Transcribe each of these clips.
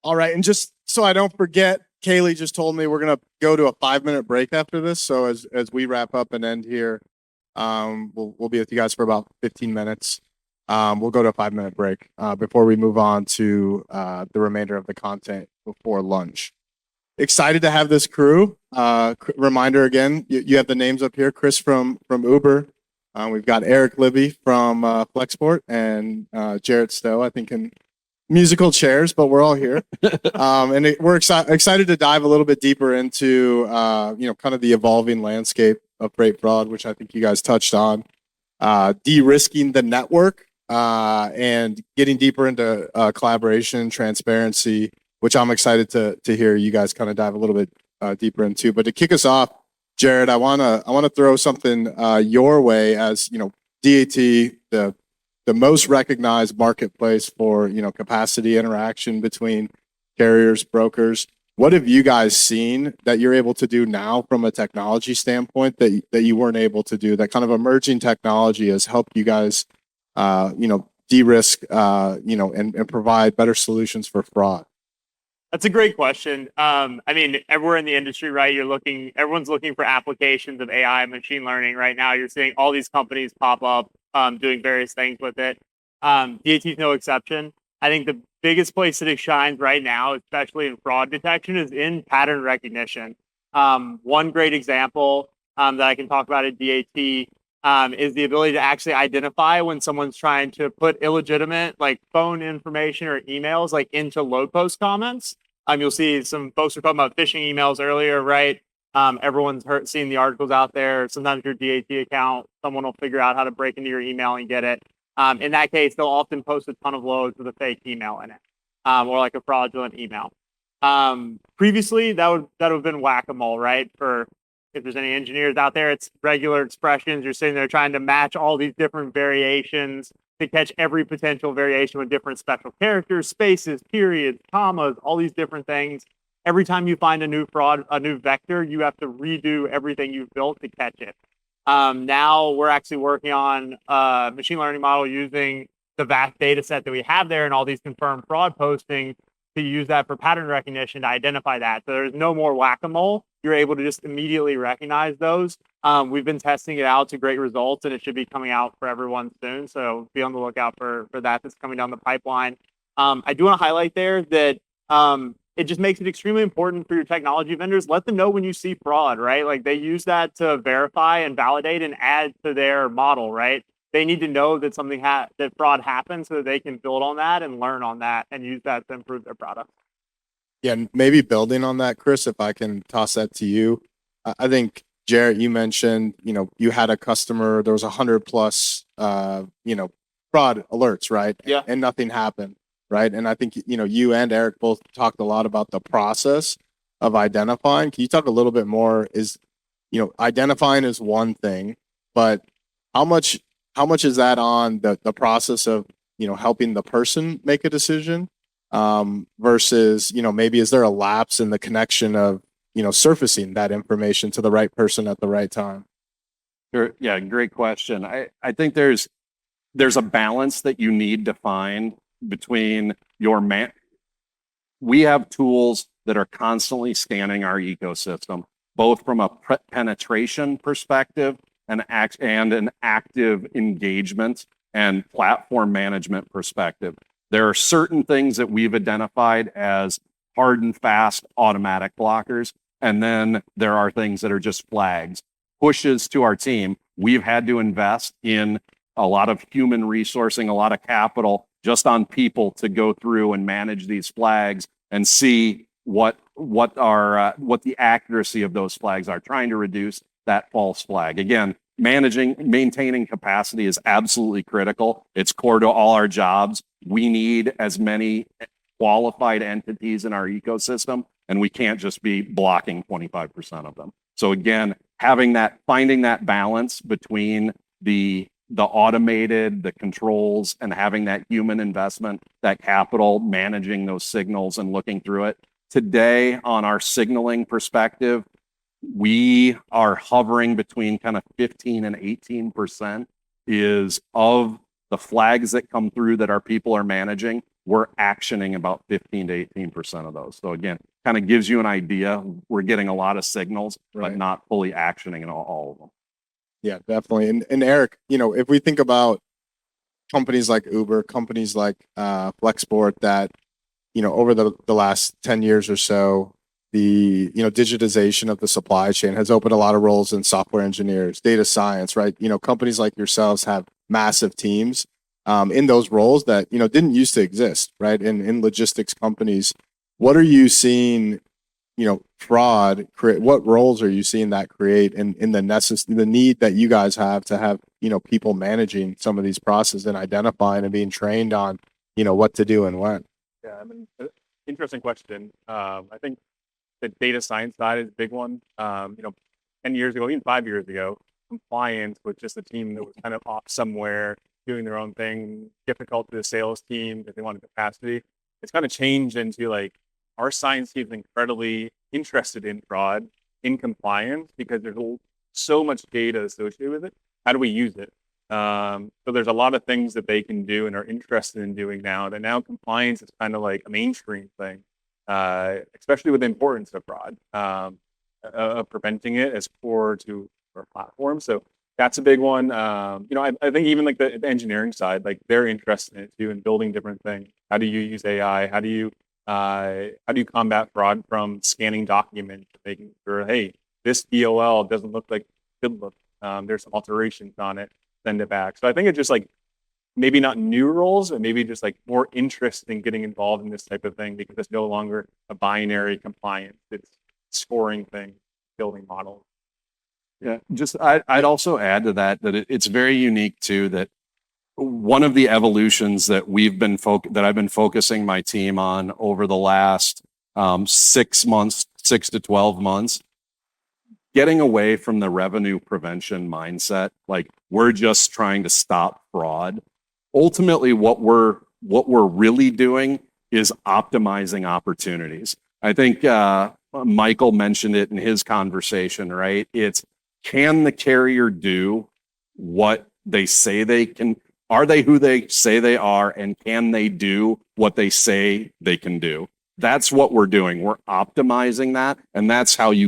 All right, and just so I don't forget, Kaylee just told me we're gonna go to a 5-minute break after this. So as we wrap up and end here, we'll be with you guys for about 15 minutes. We'll go to a 5-minute break before we move on to the remainder of the content before lunch. Excited to have this crew. Reminder again, you have the names up here. Chris from Uber. We've got Eric Libby from Flexport and Jarrett Stowe, I think, in musical chairs, but we're all here. We're excited to dive a little bit deeper into kind of the evolving landscape of freight fraud, which I think you guys touched on. De-risking the network and getting deeper into collaboration, transparency, which I'm excited to hear you guys kind of dive a little bit deeper into. But to kick us off, Jared, I wanna throw something your way. As you know, DAT, the most recognized marketplace for capacity interaction between carriers, brokers. What have you guys seen that you're able to do now from a technology standpoint that you weren't able to do? That kind of emerging technology has helped you guys, de-risk, and provide better solutions for fraud. That's a great question. I mean, everywhere in the industry, right? Everyone's looking for applications of AI, machine learning right now. You're seeing all these companies pop up, doing various things with it. DAT is no exception. I think the biggest place that it shines right now, especially in fraud detection, is in pattern recognition. One great example that I can talk about at DAT is the ability to actually identify when someone's trying to put illegitimate like phone information or emails like into load post comments. You'll see some folks were talking about phishing emails earlier, right? Everyone's seen the articles out there. Sometimes your DAT account, someone will figure out how to break into your email and get it. In that case, they'll often post a ton of loads with a fake email in it, or like a fraudulent email. Previously, that would have been whack-a-mole, right? For if there's any engineers out there, it's regular expressions. You're sitting there trying to match all these different variations to catch every potential variation with different special characters, spaces, periods, commas, all these different things. Every time you find a new fraud, a new vector, you have to redo everything you've built to catch it. Now we're actually working on a machine learning model using the vast data set that we have there and all these confirmed fraud postings to use that for pattern recognition to identify that. So there's no more whack-a-mole. You're able to just immediately recognize those. We've been testing it out to great results, and it should be coming out for everyone soon. So be on the lookout for that. That's coming down the pipeline. I do want to highlight there that it just makes it extremely important for your technology vendors. Let them know when you see fraud, right? Like they use that to verify and validate and add to their model, right? They need to know that that fraud happened so that they can build on that and learn on that and use that to improve their product. Yeah, maybe building on that, Chris, if I can toss that to you. I think, Jarrett, you mentioned, you had a customer, there was 100 plus, fraud alerts, right? Yeah. And nothing happened, right? And I think, you and Eric both talked a lot about the process of identifying. Can you talk a little bit more? Identifying is one thing, but how much is that on the process of, helping the person make a decision? Versus, maybe is there a lapse in the connection of, surfacing that information to the right person at the right time? Sure. Yeah, great question. I think there's a balance that you need to find between we have tools that are constantly scanning our ecosystem, both from a penetration perspective and an active engagement and platform management perspective. There are certain things that we've identified as hard and fast automatic blockers. And then there are things that are just flags, pushes to our team. We've had to invest in a lot of human resourcing, a lot of capital just on people to go through and manage these flags and see what the accuracy of those flags are, trying to reduce that false flag. Again, maintaining capacity is absolutely critical. It's core to all our jobs. We need as many qualified entities in our ecosystem, and we can't just be blocking 25% of them. So again, finding that balance between the automated, the controls, and having that human investment, that capital, managing those signals and looking through it. Today, on our signaling perspective, we are hovering between kind of 15 and 18% is of the flags that come through that our people are managing we're actioning about 15 to 18% of those. So again, kind of gives you an idea. We're getting a lot of signals, Right. but not fully actioning in all of them. Yeah, definitely. And Eric, if we think about companies like Uber, companies like Flexport that, over the last 10 years or so, the, digitization of the supply chain has opened a lot of roles in software engineers, data science, right? Companies like yourselves have massive teams in those roles that, didn't used to exist, right? In logistics companies, what are you seeing, fraud create? What roles are you seeing that create in the need that you guys have to have, people managing some of these processes and identifying and being trained on, what to do and when? Yeah, I mean, interesting question. I think the data science side is a big one. 10 years ago, even 5 years ago, compliance was just a team that was kind of off somewhere doing their own thing, difficult to the sales team if they wanted capacity. It's kind of changed into like our science team is incredibly interested in fraud, in compliance, because there's so much data associated with it. How do we use it? So there's a lot of things that they can do and are interested in doing now. That now compliance is kind of like a mainstream thing, especially with the importance of fraud, of preventing it as core to our platform. So that's a big one. I think even like the engineering side, like they're interested in it too, and building different things. How do you use AI? How do you combat fraud from scanning documents, making sure, hey, this DOL doesn't look like it should look. There's some alterations on it. Send it back. So I think it's just like maybe not new roles, but maybe just like more interest in getting involved in this type of thing, because it's no longer a binary compliance. It's scoring things, building models. Yeah, I'd also add to that it's very unique too, that one of the evolutions that that I've been focusing my team on over the last 6 months, 6 to 12 months, getting away from the revenue prevention mindset, like we're just trying to stop fraud. Ultimately, what we're really doing is optimizing opportunities. I think Michael mentioned it in his conversation, right? It's, can the carrier do what they say they can? Are they who they say they are? And can they do what they say they can do? That's what we're doing. We're optimizing that. And that's how you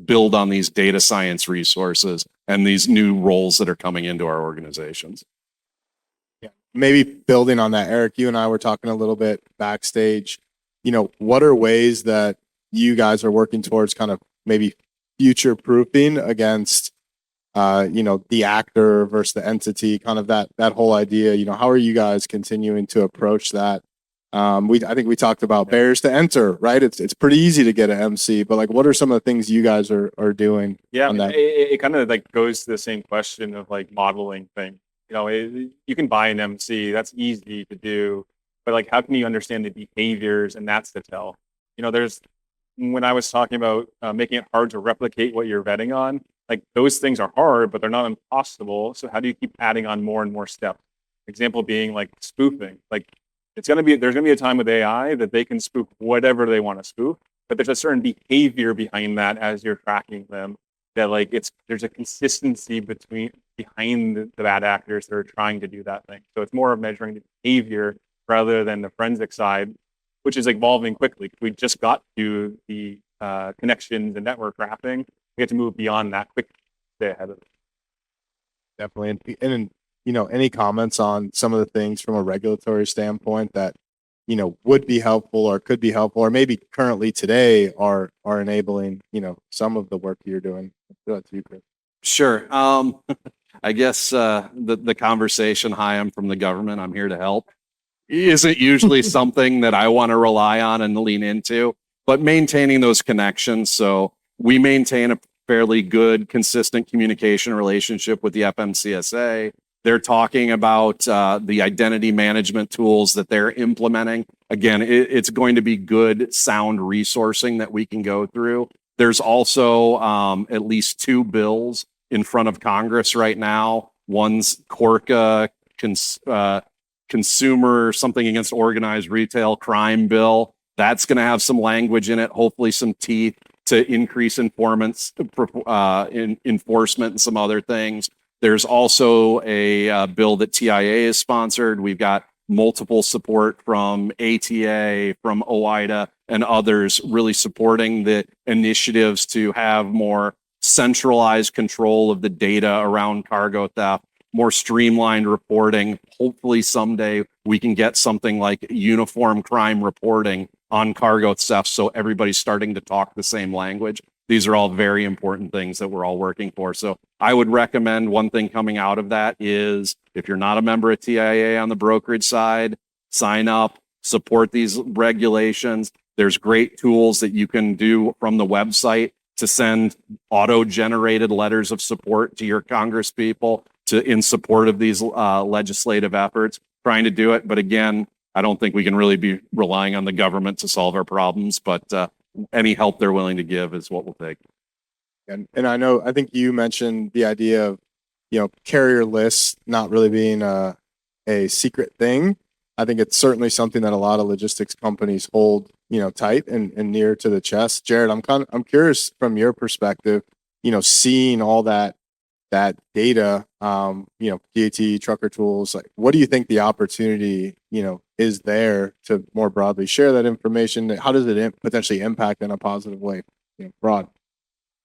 build on these data science resources and these new roles that are coming into our organizations. Yeah. Maybe building on that, Eric, you and I were talking a little bit backstage. What are ways that you guys are working towards kind of maybe future proofing against, the actor versus the entity, kind of that whole idea? How are you guys continuing to approach that? I think we talked about barriers to enter, right? It's pretty easy to get an MC, but like, what are some of the things you guys are doing? Yeah, on that? it kind of like goes to the same question of like modeling thing. You can buy an MC, that's easy to do, but like, how can you understand the behaviors? And that's the tell. When I was talking about making it hard to replicate what you're vetting on, like those things are hard, but they're not impossible. So how do you keep adding on more and more steps? Example being like spoofing. Like there's gonna be a time with AI that they can spoof whatever they want to spoof, but there's a certain behavior behind that as you're tracking them, that like there's a consistency behind the bad actors that are trying to do that thing. So it's more of measuring the behavior rather than the forensic side, which is evolving quickly. We just got to the connections and network wrapping. We have to move beyond that quick, stay ahead of it. Definitely. And any comments on some of the things from a regulatory standpoint that, would be helpful or could be helpful, or maybe currently today are enabling, some of the work you're doing? That's you, Chris. Sure. I guess the conversation, hi, I'm from the government, I'm here to help, isn't usually something that I want to rely on and lean into, but maintaining those connections. So we maintain a fairly good, consistent communication relationship with the FMCSA. They're talking about the identity management tools that they're implementing. Again, it's going to be good, sound resourcing that we can go through. There's also at least 2 bills in front of Congress right now. One's Corca, consumer something against organized retail crime bill. That's going to have some language in it, hopefully some teeth to increase enforcement and some other things. There's also a bill that TIA has sponsored. We've got multiple support from ATA, from OIDA, and others really supporting the initiatives to have more centralized control of the data around cargo theft, more streamlined reporting. Hopefully someday we can get something like uniform crime reporting on cargo theft so everybody's starting to talk the same language. These are all very important things that we're all working for. So I would recommend one thing coming out of that is if you're not a member of TIA on the brokerage side, sign up, support these regulations. There's great tools that you can do from the website to send auto-generated letters of support to your Congress people in support of these legislative efforts, trying to do it. But again, I don't think we can really be relying on the government to solve our problems, but any help they're willing to give is what we'll take. And I think you mentioned the idea of, carrier lists not really being a secret thing. I think it's certainly something that a lot of logistics companies hold, tight and near to the chest. Jared, I'm curious from your perspective, seeing all that data, DAT, trucker tools, like what do you think the opportunity, is there to more broadly share that information? How does it potentially impact in a positive way, broad?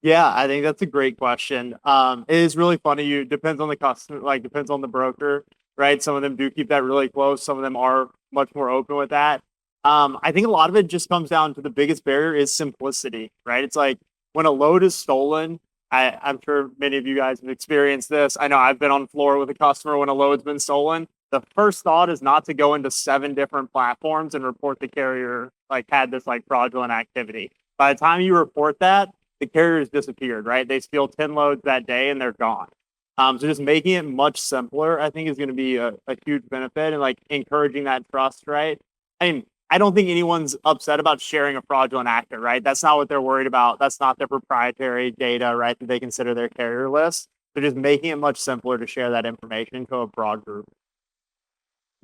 Yeah, I think that's a great question. It is really funny. Depends on the customer, like depends on the broker, right? Some of them do keep that really close. Some of them are much more open with that. I think a lot of it just comes down to the biggest barrier is simplicity, right? It's like when a load is stolen, I'm sure many of you guys have experienced this. I know I've been on the floor with a customer when a load's been stolen. The first thought is not to go into 7 different platforms and report the carrier had this fraudulent activity. By the time you report that, the carrier has disappeared, right? They steal 10 loads that day and they're gone. So just making it much simpler, I think, is going to be a huge benefit and encouraging that trust, right? I mean, I don't think anyone's upset about sharing a fraudulent actor, right? That's not what they're worried about. That's not their proprietary data, right? That they consider their carrier list. They're just making it much simpler to share that information to a broad group.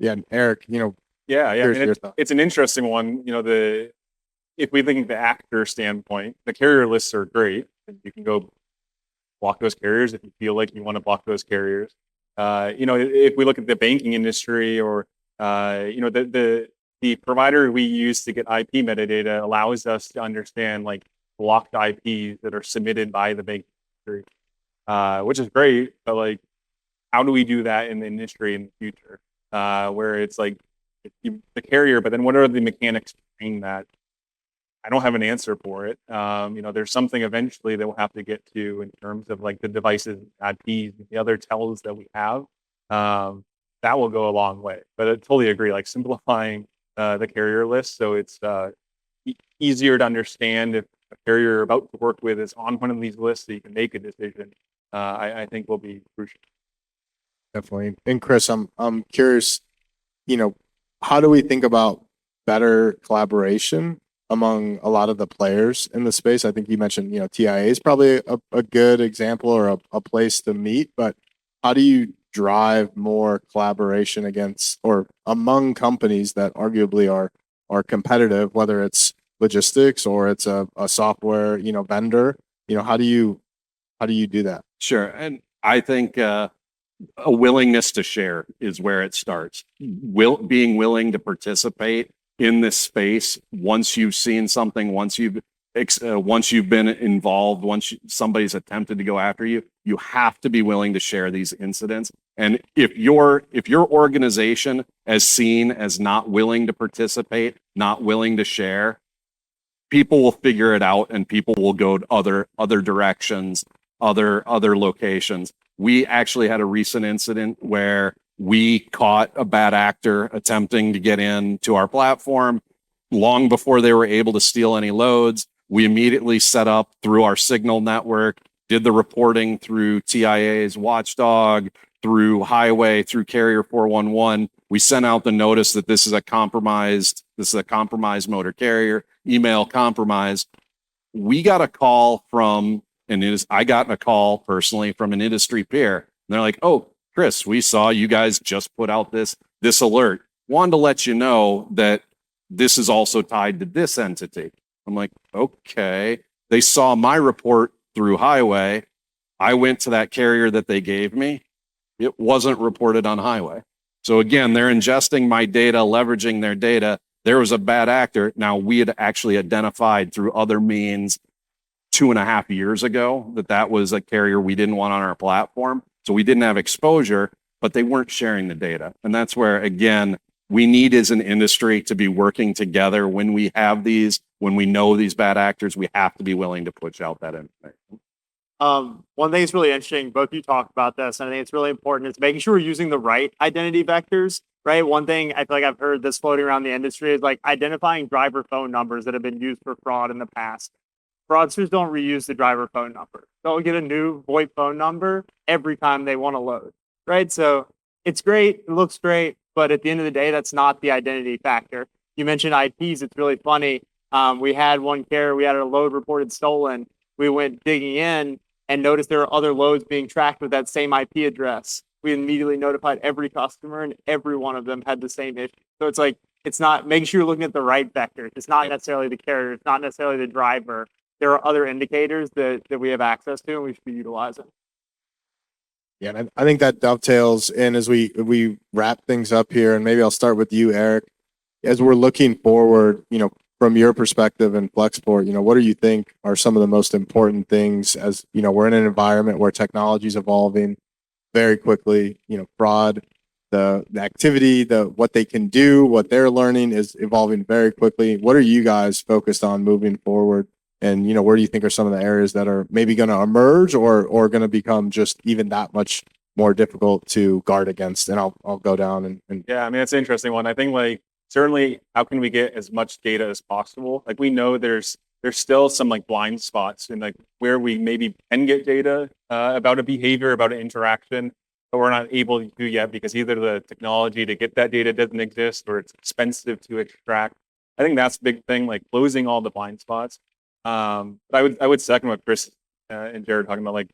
Yeah, and Eric, Yeah. here's And your thought. it's an interesting one. If we think the actor standpoint, the carrier lists are great. You can go block those carriers if you feel like you want to block those carriers. If we look at the banking industry or the provider we use to get IP metadata allows us to understand blocked IPs that are submitted by the banking industry, which is great. But how do we do that in the industry in the future? Where it's the carrier, but then what are the mechanics behind that? I don't have an answer for it. There's something eventually that we'll have to get to in terms of the devices, IPs, and the other tells that we have. That will go a long way. But I totally agree. Simplifying the carrier list so it's easier to understand if a carrier you're about to work with is on one of these lists, so you can make a decision. I think will be crucial. Definitely. And Chris, I'm curious, how do we think about better collaboration among a lot of the players in the space? I think you mentioned, TIA is probably a good example or a place to meet, but how do you drive more collaboration against or among companies that arguably are competitive, whether it's logistics or it's a software, vendor? How do you do that? Sure. And I think a willingness to share is where it starts. Being willing to participate in this space once you've seen something, once you've been involved, somebody's attempted to go after you, you have to be willing to share these incidents. And if your organization is seen as not willing to participate, not willing to share, people will figure it out and people will go to other directions, other locations. We actually had a recent incident where we caught a bad actor attempting to get into our platform long before they were able to steal any loads. We immediately set up through our Signal network, did the reporting through TIA's Watchdog, through Highway, through Carrier 411. We sent out the notice that this is a compromised motor carrier, email compromise. We got a call I got a call personally from an industry peer. And they're like, "Oh, Chris, we saw you guys just put out this alert. Wanted to let you know that this is also tied to this entity." I'm like, okay. They saw my report through Highway. I went to that carrier that they gave me. It wasn't reported on Highway. So again, they're ingesting my data, leveraging their data. There was a bad actor. Now we had actually identified through other means 2.5 years ago that was a carrier we didn't want on our platform. So we didn't have exposure, but they weren't sharing the data. And that's where, again, we need as an industry to be working together when we have these, when we know these bad actors, we have to be willing to push out that information. One thing that's really interesting, both of you talked about this, and I think it's really important, is making sure we're using the right identity vectors, right? One thing I feel like I've heard this floating around the industry is like identifying driver phone numbers that have been used for fraud in the past. Fraudsters don't reuse the driver phone number. They'll get a new VoIP phone number every time they want to load, right? So it's great, it looks great, but at the end of the day, that's not the identity factor. You mentioned IPs, it's really funny. We had one carrier, we had a load reported stolen. We went digging in and noticed there are other loads being tracked with that same IP address. We immediately notified every customer and every one of them had the same issue. So it's like, it's not making sure you're looking at the right vector. It's not necessarily the carrier, it's not necessarily the driver. There are other indicators that we have access to and we should be utilizing. Yeah, and I think that dovetails in as we wrap things up here, and maybe I'll start with you, Eric. As we're looking forward, from your perspective in Flexport, what do you think are some of the most important things as, we're in an environment where technology is evolving very quickly, fraud, the activity, what they can do, what they're learning is evolving very quickly. What are you guys focused on moving forward? And, where do you think are some of the areas that are maybe going to emerge or going to become just even that much more difficult to guard against? And I'll go down and Yeah, I mean, it's an interesting one. I think like certainly how can we get as much data as possible? Like we know there's still some like blind spots in like where we maybe can get data about a behavior, about an interaction, but we're not able to do yet because either the technology to get that data doesn't exist or it's expensive to extract. I think that's a big thing, like closing all the blind spots. But I would second what Chris and Jared talking about, like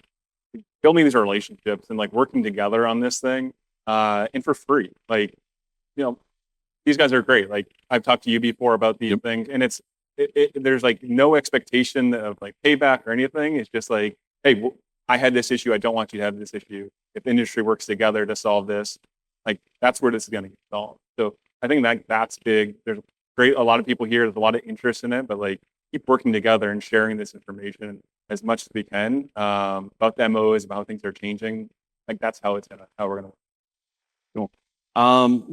building these relationships and like working together on this thing, and for free. Like, these guys are great. Like I've talked to you before about these things, and there's like no expectation of like payback or anything. It's just like, hey, I had this issue. I don't want you to have this issue. If the industry works together to solve this, like that's where this is going to get solved. So I think that's big. There's a lot of people here. There's a lot of interest in it, but like keep working together and sharing this information as much as we can about the MOs, about how things are changing. Like that's how we're gonna. Cool.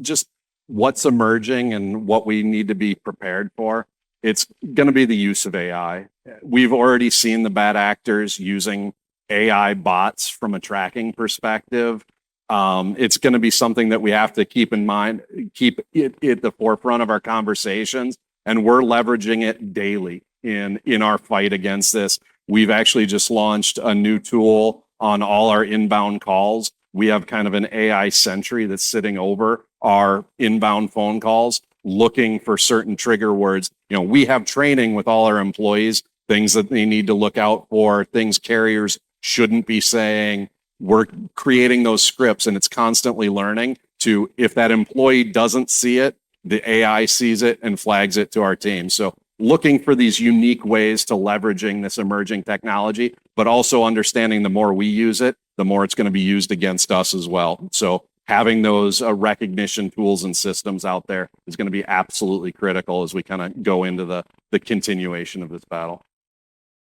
Just what's emerging and what we need to be prepared for. It's going to be the use of AI. We've already seen the bad actors using AI bots from a tracking perspective. It's going to be something that we have to keep in mind, keep it at the forefront of our conversations, and we're leveraging it daily in our fight against this. We've actually just launched a new tool on all our inbound calls. We have kind of an AI sentry that's sitting over our inbound phone calls, looking for certain trigger words. We have training with all our employees, things that they need to look out for, things carriers shouldn't be saying. We're creating those scripts, and it's constantly learning to, if that employee doesn't see it, the AI sees it and flags it to our team. So looking for these unique ways to leveraging this emerging technology, but also understanding the more we use it, the more it's going to be used against us as well. So having those recognition tools and systems out there is going to be absolutely critical as we kind of go into the continuation of this battle.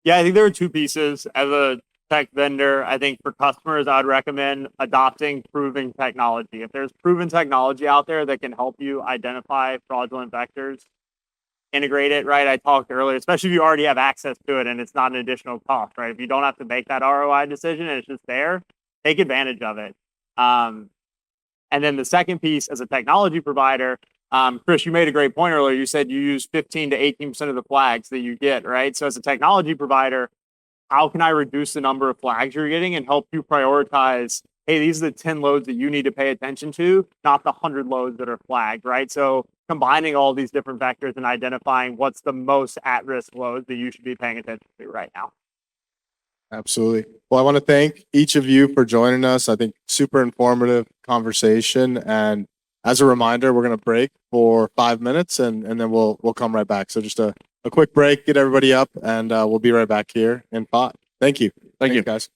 Yeah, I think there are two pieces. As a tech vendor, I think for customers, I'd recommend adopting proven technology. If there's proven technology out there that can help you identify fraudulent vectors, integrate it, right? I talked earlier, especially if you already have access to it and it's not an additional cost, right? If you don't have to make that ROI decision and it's just there, take advantage of it. And then the second piece, as a technology provider, Chris, you made a great point earlier. You said you use 15 to 18% of the flags that you get, right? So as a technology provider, how can I reduce the number of flags you're getting and help you prioritize, hey, these are the 10 loads that you need to pay attention to, not the 100 loads that are flagged, right? So combining all these different vectors and identifying what's the most at-risk loads that you should be paying attention to right now. Absolutely. Well, I want to thank each of you for joining us. I think super informative conversation. And as a reminder, we're going to break for 5 minutes and then we'll come right back. So just a quick break, get everybody up, and we'll be right back here in 5. Thank you. Thank you, guys.